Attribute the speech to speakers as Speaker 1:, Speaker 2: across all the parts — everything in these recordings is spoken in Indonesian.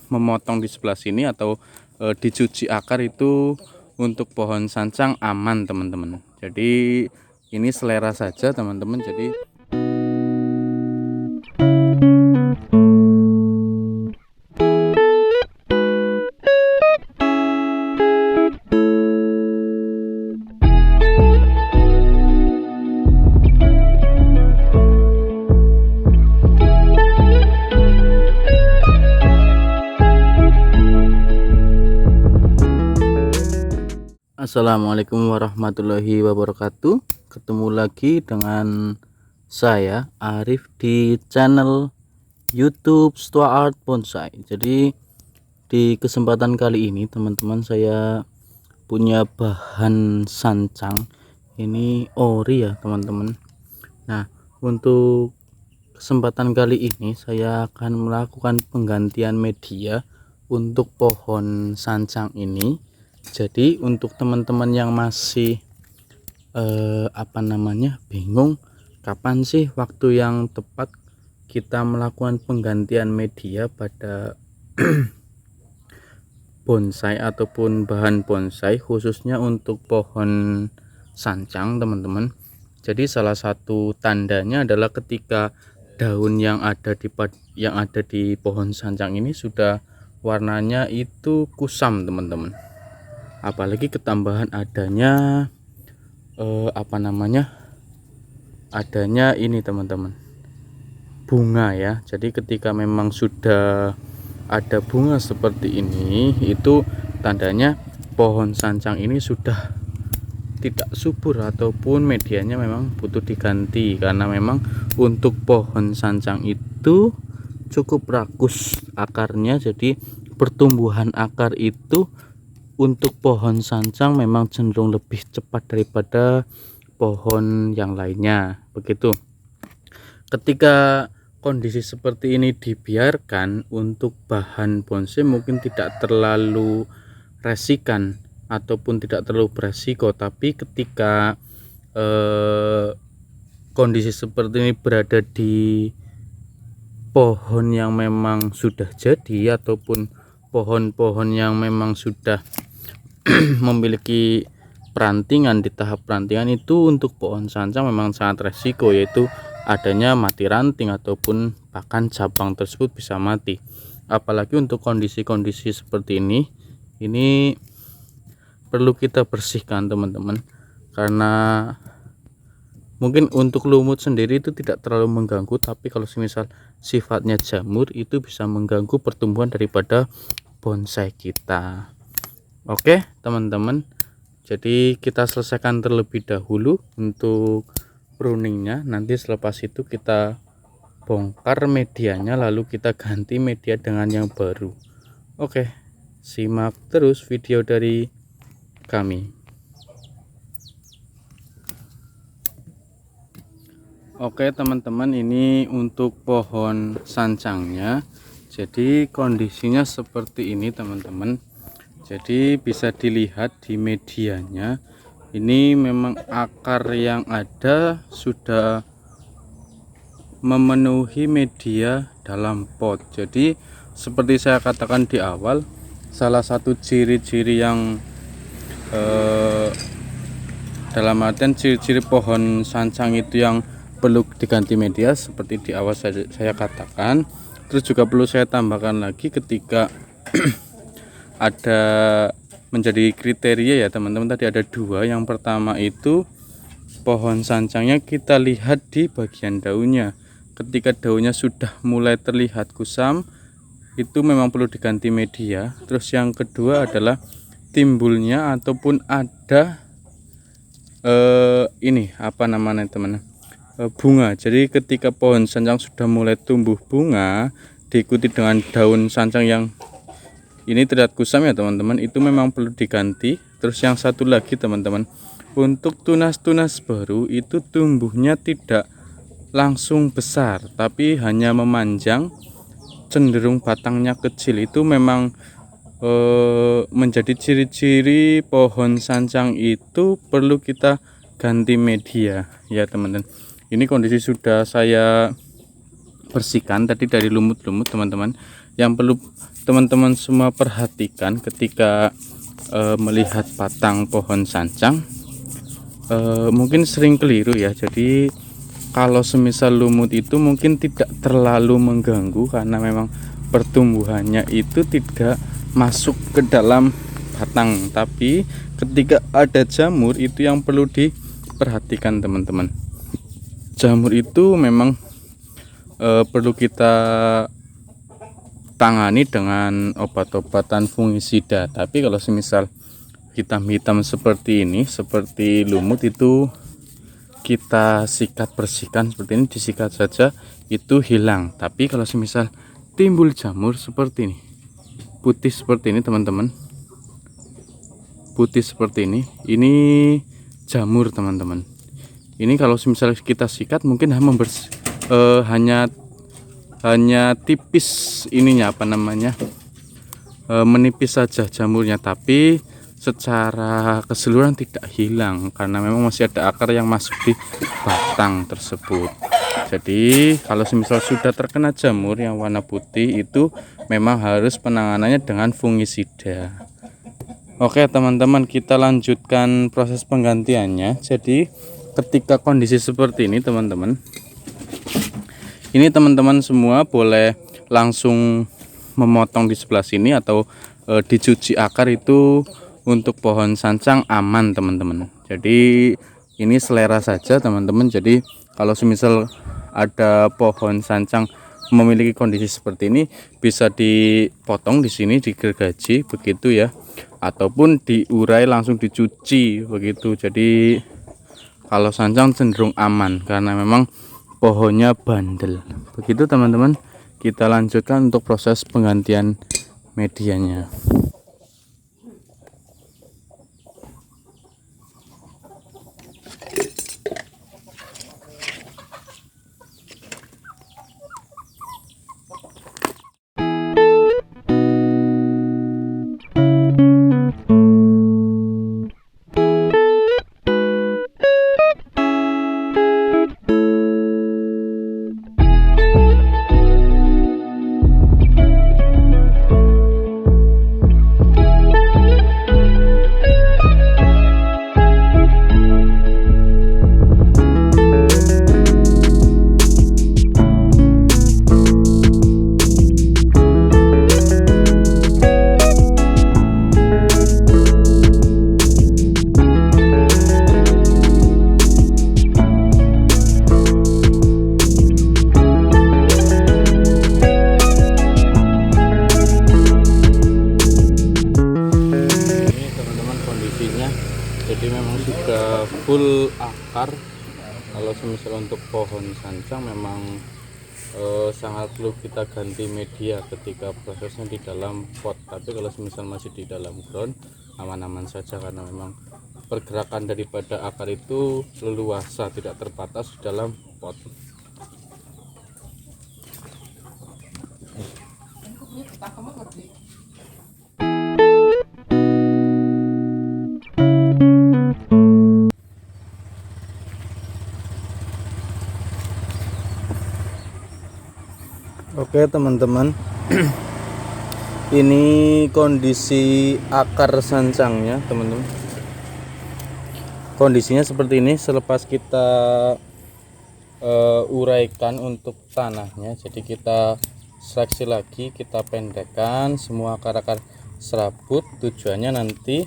Speaker 1: memotong di sebelah sini atau dicuci akar itu untuk pohon sancang aman teman-teman. Jadi ini selera saja teman-teman. Jadi Assalamualaikum warahmatullahi wabarakatuh. Ketemu lagi dengan saya Arif di channel YouTube Stuart Bonsai. Jadi di kesempatan kali ini teman-teman, saya punya bahan sancang. Ini ori ya teman-teman. Nah, untuk kesempatan kali ini saya akan melakukan penggantian media untuk pohon sancang ini. Jadi untuk teman-teman yang masih bingung kapan sih waktu yang tepat kita melakukan penggantian media pada bonsai ataupun bahan bonsai, khususnya untuk pohon sancang teman-teman. Jadi salah satu tandanya adalah ketika daun yang ada di pohon sancang ini sudah warnanya itu kusam teman-teman. Apalagi ketambahan adanya adanya ini teman-teman, bunga ya. Jadi ketika memang sudah ada bunga seperti ini, itu tandanya pohon sancang ini sudah tidak subur ataupun medianya memang butuh diganti, karena memang untuk pohon sancang itu cukup rakus akarnya. Jadi pertumbuhan akar itu untuk pohon sancang memang cenderung lebih cepat daripada pohon yang lainnya, begitu. Ketika kondisi seperti ini dibiarkan, untuk bahan bonsai mungkin tidak terlalu resikan ataupun tidak terlalu beresiko, tapi ketika kondisi seperti ini berada di pohon yang memang sudah jadi ataupun pohon-pohon yang memang sudah memiliki perantingan, di tahap perantingan itu untuk pohon sancang memang sangat resiko, yaitu adanya mati ranting ataupun bahkan cabang tersebut bisa mati. Apalagi untuk kondisi-kondisi seperti ini perlu kita bersihkan teman-teman, karena mungkin untuk lumut sendiri itu tidak terlalu mengganggu, tapi kalau semisal sifatnya jamur itu bisa mengganggu pertumbuhan daripada bonsai kita. Oke teman-teman, jadi kita selesaikan terlebih dahulu untuk pruningnya. Nanti selepas itu kita bongkar medianya, lalu kita ganti media dengan yang baru. Oke, simak terus video dari kami. Oke teman-teman, ini untuk pohon sancangnya. Jadi kondisinya seperti ini teman-teman. Jadi bisa dilihat di medianya, ini memang akar yang ada sudah memenuhi media dalam pot. Jadi seperti saya katakan di awal, salah satu ciri-ciri yang dalam artian ciri-ciri pohon sancang itu yang perlu diganti media, seperti di awal saya katakan. Terus juga perlu saya tambahkan lagi, ketika ada menjadi kriteria ya teman-teman, tadi ada dua. Yang pertama itu pohon sancangnya kita lihat di bagian daunnya. Ketika daunnya sudah mulai terlihat kusam, itu memang perlu diganti media. Terus yang kedua adalah timbulnya ataupun ada bunga. Jadi ketika pohon sancang sudah mulai tumbuh bunga diikuti dengan daun sancang yang ini terlihat kusam ya teman-teman, itu memang perlu diganti. Terus yang satu lagi teman-teman, untuk tunas-tunas baru itu tumbuhnya tidak langsung besar, tapi hanya memanjang, cenderung batangnya kecil. Itu memang menjadi ciri-ciri pohon sancang itu perlu kita ganti media ya teman-teman. Ini kondisi sudah saya bersihkan tadi dari lumut-lumut teman-teman. Yang perlu teman-teman semua perhatikan ketika melihat batang pohon sancang, mungkin sering keliru ya. Jadi kalau semisal lumut itu mungkin tidak terlalu mengganggu karena memang pertumbuhannya itu tidak masuk ke dalam batang, tapi ketika ada jamur itu yang perlu diperhatikan teman-teman. Jamur itu memang perlu kita tangani dengan obat-obatan fungisida, tapi kalau semisal hitam-hitam seperti ini, seperti lumut, itu kita sikat bersihkan seperti ini, disikat saja itu hilang. Tapi kalau semisal timbul jamur seperti ini, putih seperti ini teman-teman, putih seperti ini jamur teman-teman. Ini kalau semisal kita sikat mungkin hanya tipis ininya, menipis saja jamurnya, tapi secara keseluruhan tidak hilang karena memang masih ada akar yang masuk di batang tersebut. Jadi kalau semisal sudah terkena jamur yang warna putih itu memang harus penanganannya dengan fungisida. Oke teman-teman, kita lanjutkan proses penggantiannya. Jadi ketika kondisi seperti ini teman-teman, ini teman-teman semua boleh langsung memotong di sebelah sini atau dicuci akar, itu untuk pohon sancang aman teman-teman. Jadi ini selera saja teman-teman. Jadi kalau semisal ada pohon sancang memiliki kondisi seperti ini, bisa dipotong di sini, digergaji begitu ya, ataupun diurai langsung dicuci begitu. Jadi kalau sancang cenderung aman karena memang pohonnya bandel. Begitu teman-teman, kita lanjutkan untuk proses penggantian medianya. Jadi memang sudah full akar. Kalau semisal untuk pohon sancang memang sangat perlu kita ganti media ketika prosesnya di dalam pot. Tapi kalau semisal masih di dalam ground, aman-aman saja karena memang pergerakan daripada akar itu leluasa, tidak terbatas di dalam pot. Oke teman-teman, ini kondisi akar sancangnya teman-teman. Kondisinya seperti ini selepas kita uraikan untuk tanahnya. Jadi kita seleksi lagi, kita pendekkan semua akar-akar serabut. Tujuannya nanti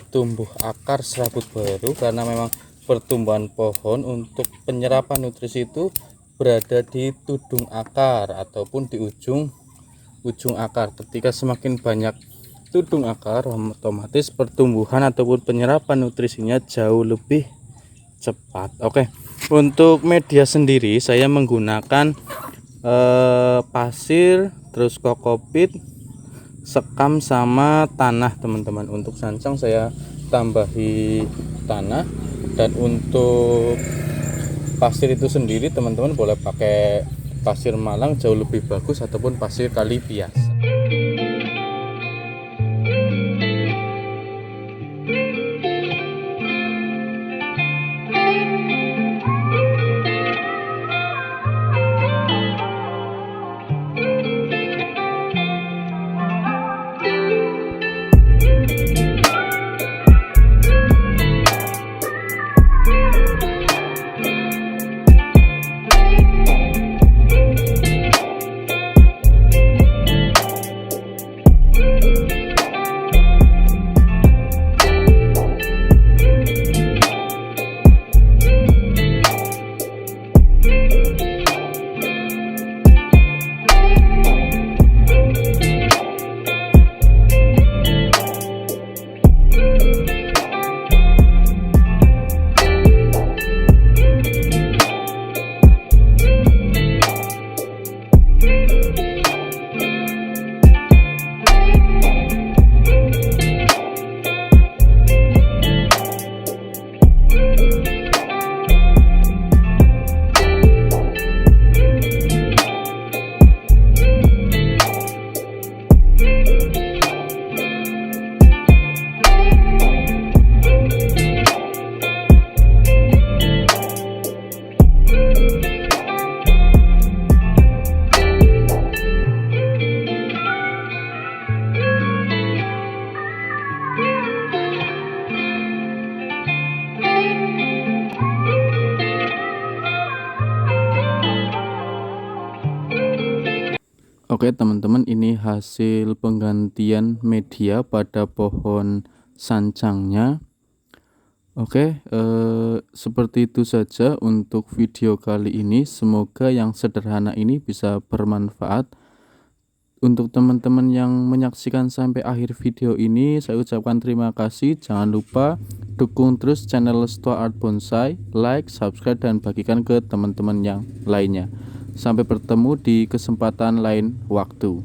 Speaker 1: tumbuh akar serabut baru, karena memang pertumbuhan pohon untuk penyerapan nutrisi itu berada di tudung akar ataupun di ujung akar. Ketika semakin banyak tudung akar, otomatis pertumbuhan ataupun penyerapan nutrisinya jauh lebih cepat. Oke, untuk media sendiri saya menggunakan pasir, terus kokopit, sekam, sama tanah teman-teman. Untuk sancang saya tambahi tanah, dan untuk pasir itu sendiri teman-teman boleh pakai pasir Malang, jauh lebih bagus, ataupun pasir kali biasa. Oke teman-teman, ini hasil penggantian media pada pohon sancangnya. Oke, seperti itu saja untuk video kali ini. Semoga yang sederhana ini bisa bermanfaat. Untuk teman-teman yang menyaksikan sampai akhir video ini, saya ucapkan terima kasih. Jangan lupa dukung terus channel Lestwa Art Bonsai, like, subscribe, dan bagikan ke teman-teman yang lainnya. Sampai bertemu di kesempatan lain waktu.